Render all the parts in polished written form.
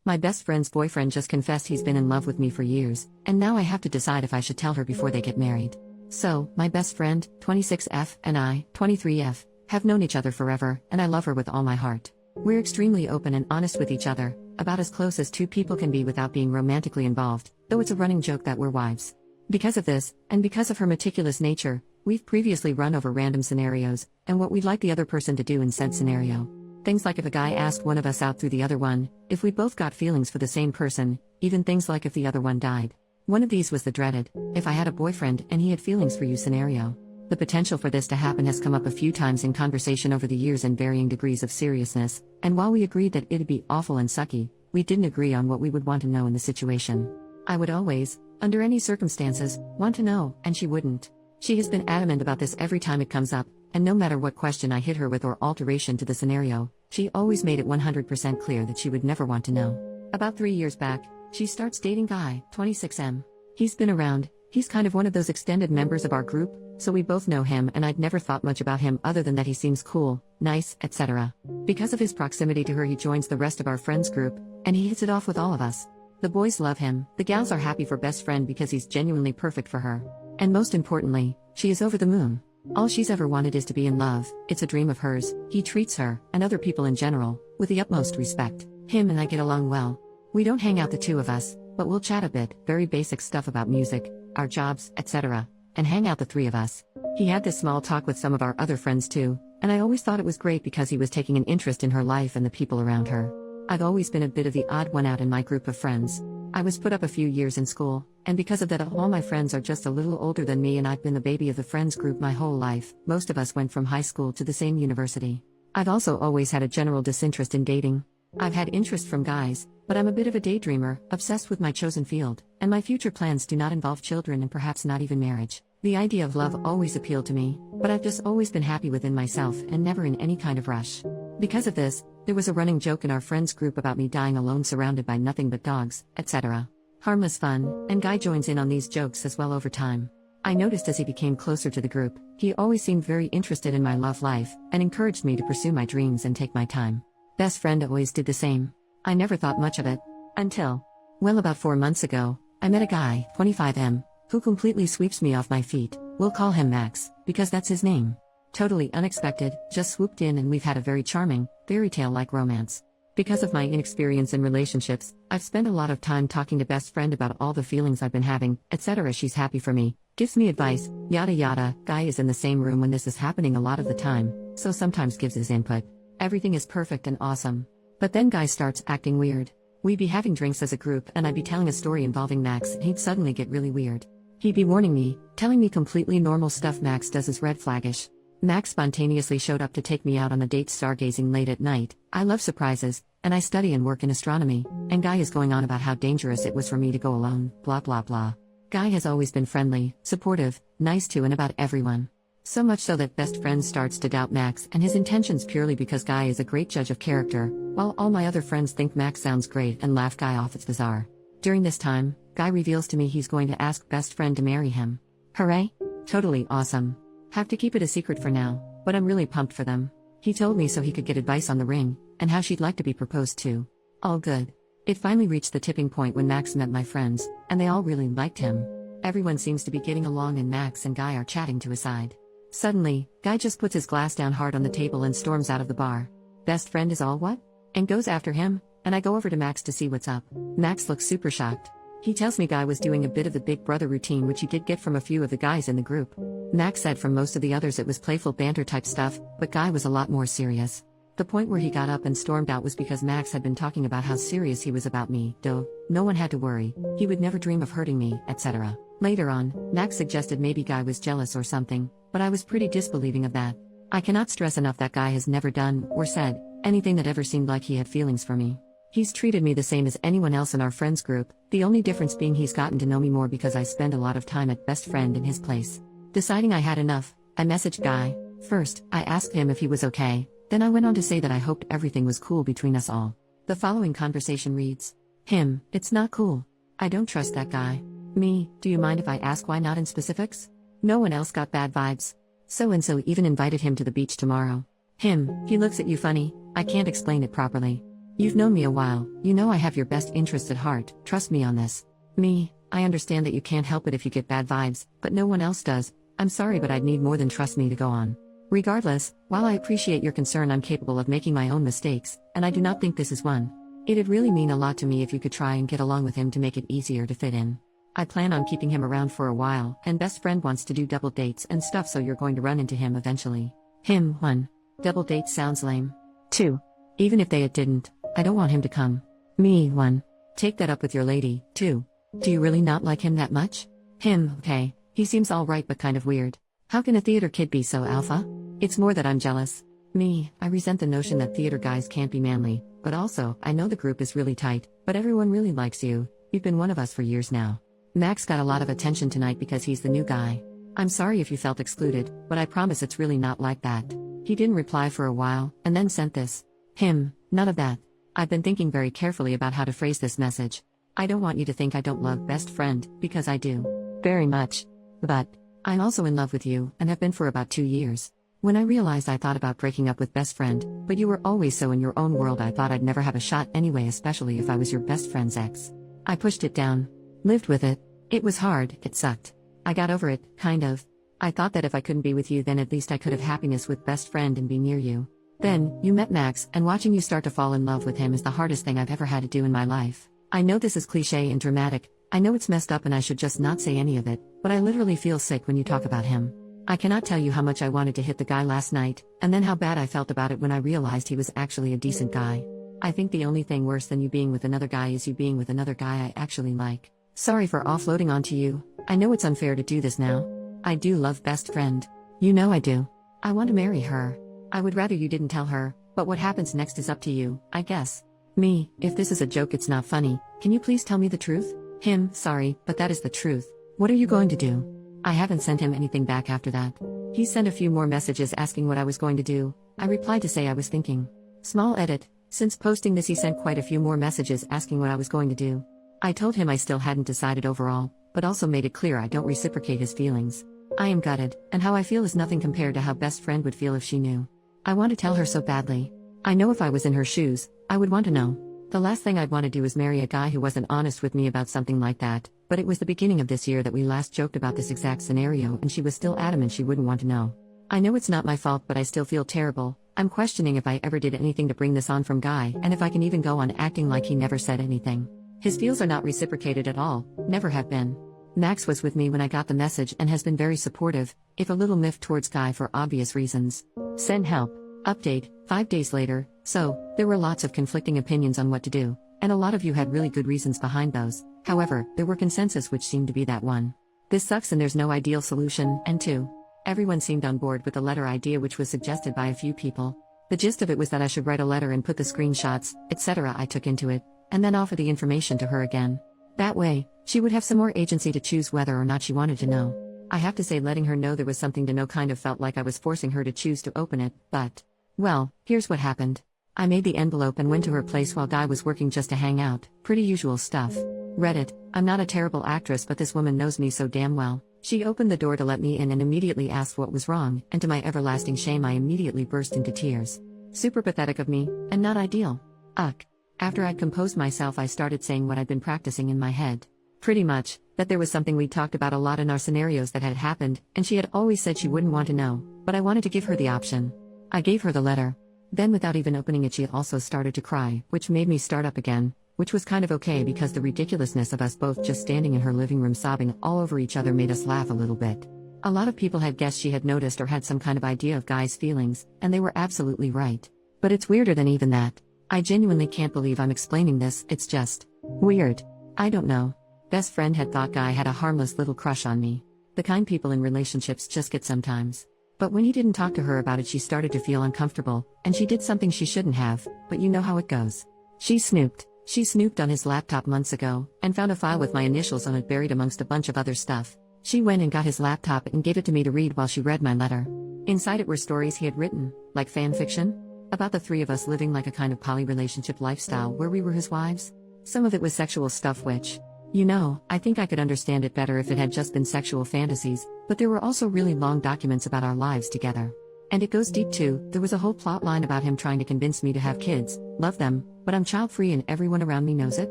My best friend's boyfriend just confessed he's been in love with me for years, and now I have to decide if I should tell her before they get married. So, my best friend, 26F, and I, 23F, have known each other forever, and I love her with all my heart. We're extremely open and honest with each other, about as close as two people can be without being romantically involved, though it's a running joke that we're wives. Because of this, and because of her meticulous nature, we've previously run over random scenarios, and what we'd like the other person to do in said scenario. Things like if a guy asked one of us out through the other one, if we both got feelings for the same person, even things like if the other one died. One of these was the dreaded, if I had a boyfriend and he had feelings for you scenario. The potential for this to happen has come up a few times in conversation over the years in varying degrees of seriousness, and while we agreed that it'd be awful and sucky, we didn't agree on what we would want to know in the situation. I would always, under any circumstances, want to know, and she wouldn't. She has been adamant about this every time it comes up, and no matter what question I hit her with or alteration to the scenario, she always made it 100% clear that she would never want to know. About 3 years back, she starts dating Guy, 26M. He's been around, he's kind of one of those extended members of our group, so we both know him and I'd never thought much about him other than that he seems cool, nice, etc. Because of his proximity to her he joins the rest of our friends group, and he hits it off with all of us. The boys love him, the gals are happy for best friend because he's genuinely perfect for her. And most importantly, she is over the moon. All she's ever wanted is to be in love, it's a dream of hers. He treats her, and other people in general, with the utmost respect. Him and I get along well. We don't hang out the two of us, but we'll chat a bit, very basic stuff about music, our jobs, etc. And hang out the three of us. He had this small talk with some of our other friends too, and I always thought it was great because he was taking an interest in her life and the people around her. I've always been a bit of the odd one out in my group of friends. I was put up a few years in school, and because of that all my friends are just a little older than me and I've been the baby of the friends group my whole life. Most of us went from high school to the same university. I've also always had a general disinterest in dating. I've had interest from guys, but I'm a bit of a daydreamer, obsessed with my chosen field, and my future plans do not involve children and perhaps not even marriage. The idea of love always appealed to me, but I've just always been happy within myself and never in any kind of rush. Because of this, there was a running joke in our friends group about me dying alone surrounded by nothing but dogs, etc. Harmless fun, and Guy joins in on these jokes as well over time. I noticed as he became closer to the group, he always seemed very interested in my love life, and encouraged me to pursue my dreams and take my time. Best friend always did the same. I never thought much of it. Until, well, about 4 months ago, I met a guy, 25M, who completely sweeps me off my feet. We'll call him Max, because that's his name. Totally unexpected, just swooped in and we've had a very charming, fairy tale-like romance. Because of my inexperience in relationships, I've spent a lot of time talking to best friend about all the feelings I've been having, etc. She's happy for me, gives me advice, yada yada. Guy is in the same room when this is happening a lot of the time, so sometimes gives his input. Everything is perfect and awesome. But then Guy starts acting weird. We'd be having drinks as a group and I'd be telling a story involving Max and he'd suddenly get really weird. He'd be warning me, telling me completely normal stuff Max does is red flaggish. Max spontaneously showed up to take me out on a date stargazing late at night. I love surprises, and I study and work in astronomy, and Guy is going on about how dangerous it was for me to go alone, blah blah blah. Guy has always been friendly, supportive, nice to and about everyone. So much so that best friend starts to doubt Max and his intentions purely because Guy is a great judge of character, while all my other friends think Max sounds great and laugh Guy off. It's bizarre. During this time, Guy reveals to me he's going to ask best friend to marry him. Hooray! Totally awesome. Have to keep it a secret for now, but I'm really pumped for them. He told me so he could get advice on the ring, and how she'd like to be proposed to. All good. It finally reached the tipping point when Max met my friends, and they all really liked him. Everyone seems to be getting along and Max and Guy are chatting to his side. Suddenly, Guy just puts his glass down hard on the table and storms out of the bar. Best friend is all what? And goes after him, and I go over to Max to see what's up. Max looks super shocked. He tells me Guy was doing a bit of the big brother routine which he did get from a few of the guys in the group. Max said from most of the others it was playful banter type stuff, but Guy was a lot more serious. The point where he got up and stormed out was because Max had been talking about how serious he was about me, though, no one had to worry, he would never dream of hurting me, etc. Later on, Max suggested maybe Guy was jealous or something, but I was pretty disbelieving of that. I cannot stress enough that Guy has never done, or said, anything that ever seemed like he had feelings for me. He's treated me the same as anyone else in our friends group, the only difference being he's gotten to know me more because I spend a lot of time at best friend in his place. Deciding I had enough, I messaged Guy. First, I asked him if he was okay, then I went on to say that I hoped everything was cool between us all. The following conversation reads: him, it's not cool. I don't trust that guy. Me, do you mind if I ask why not in specifics? No one else got bad vibes. So-and-so even invited him to the beach tomorrow. Him, he looks at you funny, I can't explain it properly. You've known me a while, you know I have your best interest at heart, trust me on this. Me, I understand that you can't help it if you get bad vibes, but no one else does. I'm sorry, but I'd need more than trust me to go on. Regardless, while I appreciate your concern, I'm capable of making my own mistakes, and I do not think this is one. It'd really mean a lot to me if you could try and get along with him to make it easier to fit in. I plan on keeping him around for a while, and best friend wants to do double dates and stuff, so you're going to run into him eventually. Him, 1. Double dates sounds lame. 2. Even if they didn't, I don't want him to come. Me, 1. Take that up with your lady. 2. Do you really not like him that much? Him, okay, he seems alright but kind of weird. How can a theater kid be so alpha? It's more that I'm jealous. Me, I resent the notion that theater guys can't be manly, but also, I know the group is really tight, but everyone really likes you. You've been one of us for years now. Max got a lot of attention tonight because he's the new guy. I'm sorry if you felt excluded, but I promise it's really not like that. He didn't reply for a while, and then sent this. Him, none of that. I've been thinking very carefully about how to phrase this message. I don't want you to think I don't love best friend, because I do. Very much. But, I'm also in love with you, and have been for about 2 years. When I realized, I thought about breaking up with best friend, but you were always so in your own world, I thought I'd never have a shot anyway, especially if I was your best friend's ex. I pushed it down. Lived with it. It was hard, it sucked. I got over it, kind of. I thought that if I couldn't be with you, then at least I could have happiness with best friend and be near you. Then, you met Max, and watching you start to fall in love with him is the hardest thing I've ever had to do in my life. I know this is cliche and dramatic, I know it's messed up and I should just not say any of it, but I literally feel sick when you talk about him. I cannot tell you how much I wanted to hit the guy last night, and then how bad I felt about it when I realized he was actually a decent guy. I think the only thing worse than you being with another guy is you being with another guy I actually like. Sorry for offloading onto you. I know it's unfair to do this now. I do love best friend. You know I do. I want to marry her. I would rather you didn't tell her, but what happens next is up to you, I guess. Me, if this is a joke, it's not funny. Can you please tell me the truth? Him, sorry, but that is the truth. What are you going to do? I haven't sent him anything back after that. He sent a few more messages asking what I was going to do. I replied to say I was thinking. Small edit. Since posting this, he sent quite a few more messages asking what I was going to do. I told him I still hadn't decided overall, but also made it clear I don't reciprocate his feelings. I am gutted, and how I feel is nothing compared to how best friend would feel if she knew. I want to tell her so badly. I know if I was in her shoes, I would want to know. The last thing I'd want to do is marry a guy who wasn't honest with me about something like that, but it was the beginning of this year that we last joked about this exact scenario, and she was still adamant she wouldn't want to know. I know it's not my fault, but I still feel terrible. I'm questioning if I ever did anything to bring this on from Guy, and if I can even go on acting like he never said anything. His feels are not reciprocated at all, never have been. Max was with me when I got the message and has been very supportive, if a little miffed towards Guy for obvious reasons. Send help. Update, 5 days later. So, there were lots of conflicting opinions on what to do, and a lot of you had really good reasons behind those. However, there were consensus which seemed to be that 1. This sucks and there's no ideal solution, and 2. Everyone seemed on board with the letter idea which was suggested by a few people. The gist of it was that I should write a letter and put the screenshots, etc. I took into it, and then offer the information to her again. That way, she would have some more agency to choose whether or not she wanted to know. I have to say, letting her know there was something to know kind of felt like I was forcing her to choose to open it, but... well, here's what happened. I made the envelope and went to her place while Guy was working just to hang out, pretty usual stuff. Read it. I'm not a terrible actress, but this woman knows me so damn well. She opened the door to let me in and immediately asked what was wrong, and to my everlasting shame I immediately burst into tears. Super pathetic of me, and not ideal. Ugh. After I'd composed myself, I started saying what I'd been practicing in my head. Pretty much, that there was something we'd talked about a lot in our scenarios that had happened, and she had always said she wouldn't want to know, but I wanted to give her the option. I gave her the letter. Then without even opening it, she also started to cry, which made me start up again, which was kind of okay because the ridiculousness of us both just standing in her living room sobbing all over each other made us laugh a little bit. A lot of people had guessed she had noticed or had some kind of idea of Guy's feelings, and they were absolutely right. But it's weirder than even that. I genuinely can't believe I'm explaining this, it's just weird. I don't know. Best friend had thought Guy had a harmless little crush on me. The kind people in relationships just get sometimes. But when he didn't talk to her about it, she started to feel uncomfortable, and she did something she shouldn't have, but you know how it goes. She snooped. She snooped on his laptop months ago, and found a file with my initials on it buried amongst a bunch of other stuff. She went and got his laptop and gave it to me to read while she read my letter. Inside it were stories he had written, like fan fiction, about the 3 of us living like a kind of poly relationship lifestyle where we were his wives. Some of it was sexual stuff which, you know, I think I could understand it better if it had just been sexual fantasies, but there were also really long documents about our lives together. And it goes deep too. There was a whole plot line about him trying to convince me to have kids, love them, but I'm child free and everyone around me knows it.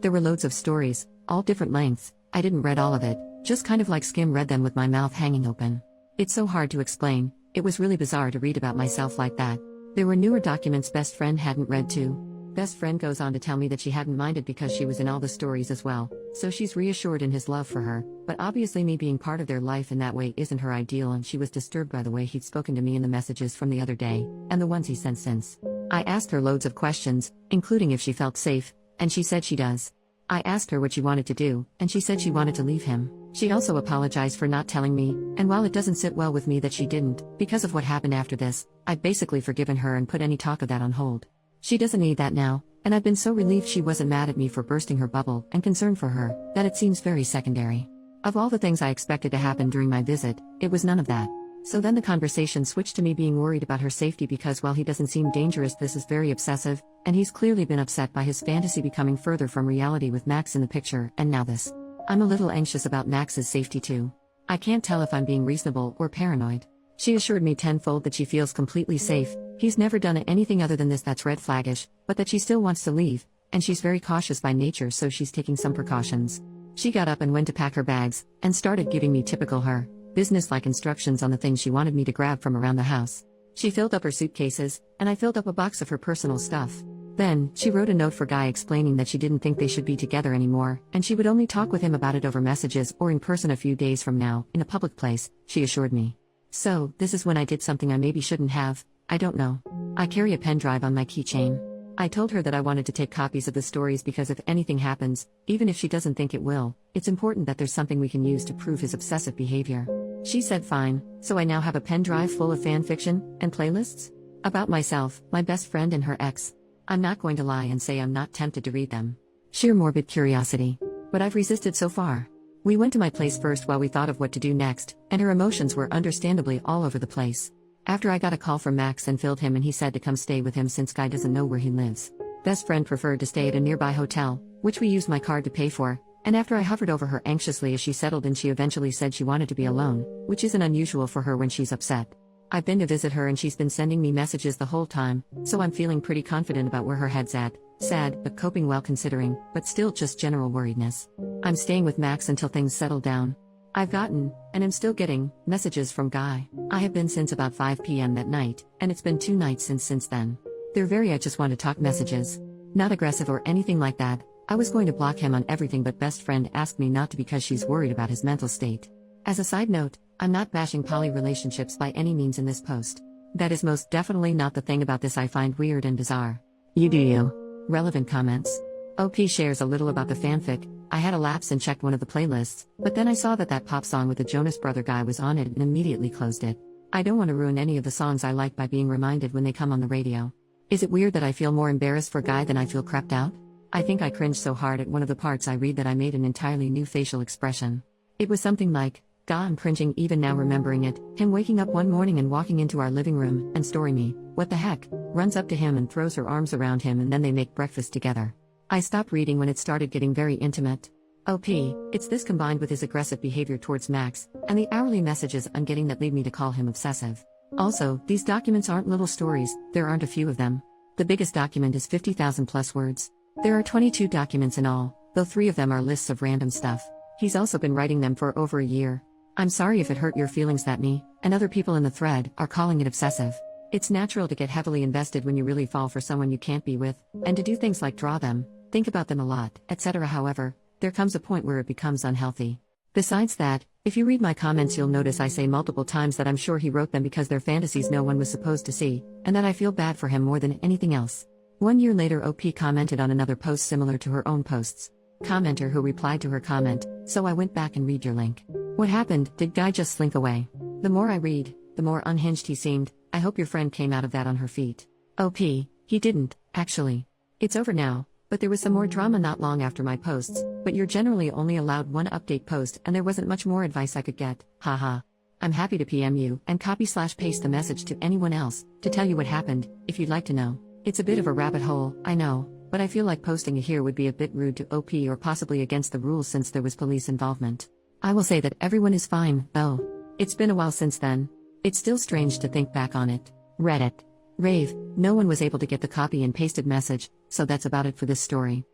There were loads of stories, all different lengths. I didn't read all of it, just kind of like skim read them with my mouth hanging open. It's so hard to explain. It was really bizarre to read about myself like that. There were newer documents best friend hadn't read too. Best friend goes on to tell me that she hadn't minded because she was in all the stories as well, so she's reassured in his love for her, but obviously me being part of their life in that way isn't her ideal, and she was disturbed by the way he'd spoken to me in the messages from the other day, and the ones he sent since. I asked her loads of questions, including if she felt safe, and she said she does. I asked her what she wanted to do, and she said she wanted to leave him. She also apologized for not telling me, and while it doesn't sit well with me that she didn't, because of what happened after this, I've basically forgiven her and put any talk of that on hold. She doesn't need that now, and I've been so relieved she wasn't mad at me for bursting her bubble and concerned for her, that it seems very secondary. Of all the things I expected to happen during my visit, it was none of that. So then the conversation switched to me being worried about her safety because while he doesn't seem dangerous, this is very obsessive, and he's clearly been upset by his fantasy becoming further from reality with Max in the picture, and now this. I'm a little anxious about Max's safety too. I can't tell if I'm being reasonable or paranoid. She assured me tenfold that she feels completely safe. He's never done anything other than this that's red flaggish, but that she still wants to leave, and she's very cautious by nature, so she's taking some precautions. She got up and went to pack her bags, and started giving me typical her, business-like instructions on the things she wanted me to grab from around the house. She filled up her suitcases, and I filled up a box of her personal stuff. Then, she wrote a note for Guy explaining that she didn't think they should be together anymore, and she would only talk with him about it over messages or in person a few days from now, in a public place, she assured me. So, this is when I did something I maybe shouldn't have. I don't know. I carry a pen drive on my keychain. I told her that I wanted to take copies of the stories because if anything happens, even if she doesn't think it will, it's important that there's something we can use to prove his obsessive behavior. She said fine, so I now have a pen drive full of fan fiction and playlists? About myself, my best friend and her ex. I'm not going to lie and say I'm not tempted to read them. Sheer morbid curiosity. But I've resisted so far. We went to my place first while we thought of what to do next, and her emotions were understandably all over the place. After I got a call from Max and filled him and he said to come stay with him since Guy doesn't know where he lives. Best friend preferred to stay at a nearby hotel, which we used my card to pay for, and after I hovered over her anxiously as she settled in, she eventually said she wanted to be alone, which isn't unusual for her when she's upset. I've been to visit her and she's been sending me messages the whole time, so I'm feeling pretty confident about where her head's at. Sad, but coping well considering, but still just general worriedness. I'm staying with Max until things settle down. I've gotten, and am still getting, messages from Guy. I have been since about 5 p.m. that night, and it's been 2 nights since then. They're very I just want to talk messages. Not aggressive or anything like that. I was going to block him on everything, but best friend asked me not to because she's worried about his mental state. As a side note, I'm not bashing poly relationships by any means in this post. That is most definitely not the thing about this I find weird and bizarre. You do you. Relevant comments. OP shares a little about the fanfic. I had a lapse and checked one of the playlists, but then I saw that pop song with the Jonas Brother guy was on it and immediately closed it. I don't want to ruin any of the songs I like by being reminded when they come on the radio. Is it weird that I feel more embarrassed for Guy than I feel creeped out? I think I cringed so hard at one of the parts I read that I made an entirely new facial expression. It was something like, "God, I'm cringing even now remembering it." Him waking up one morning and walking into our living room, and Story me, what the heck, runs up to him and throws her arms around him and then they make breakfast together. I stopped reading when it started getting very intimate. OP, it's this combined with his aggressive behavior towards Max, and the hourly messages I'm getting that lead me to call him obsessive. Also, these documents aren't little stories, there aren't a few of them. The biggest document is 50,000 plus words. There are 22 documents in all, though 3 of them are lists of random stuff. He's also been writing them for over a year. I'm sorry if it hurt your feelings that me, and other people in the thread, are calling it obsessive. It's natural to get heavily invested when you really fall for someone you can't be with, and to do things like draw them, think about them a lot, etc. However, there comes a point where it becomes unhealthy. Besides that, if you read my comments you'll notice I say multiple times that I'm sure he wrote them because they're fantasies no one was supposed to see, and that I feel bad for him more than anything else. 1 year later OP commented on another post similar to her own posts. Commenter who replied to her comment, "So I went back and read your link. What happened? Did Guy just slink away?" The more I read, the more unhinged he seemed. I hope your friend came out of that on her feet. OP, he didn't, actually. It's over now, but there was some more drama not long after my posts, but you're generally only allowed 1 update post and there wasn't much more advice I could get, haha. I'm happy to PM you and copy/paste the message to anyone else, to tell you what happened, if you'd like to know. It's a bit of a rabbit hole, I know, but I feel like posting it here would be a bit rude to OP or possibly against the rules since there was police involvement. I will say that everyone is fine, though. It's been a while since then. It's still strange to think back on it. Reddit. Rave, no one was able to get the copy and pasted message, so that's about it for this story.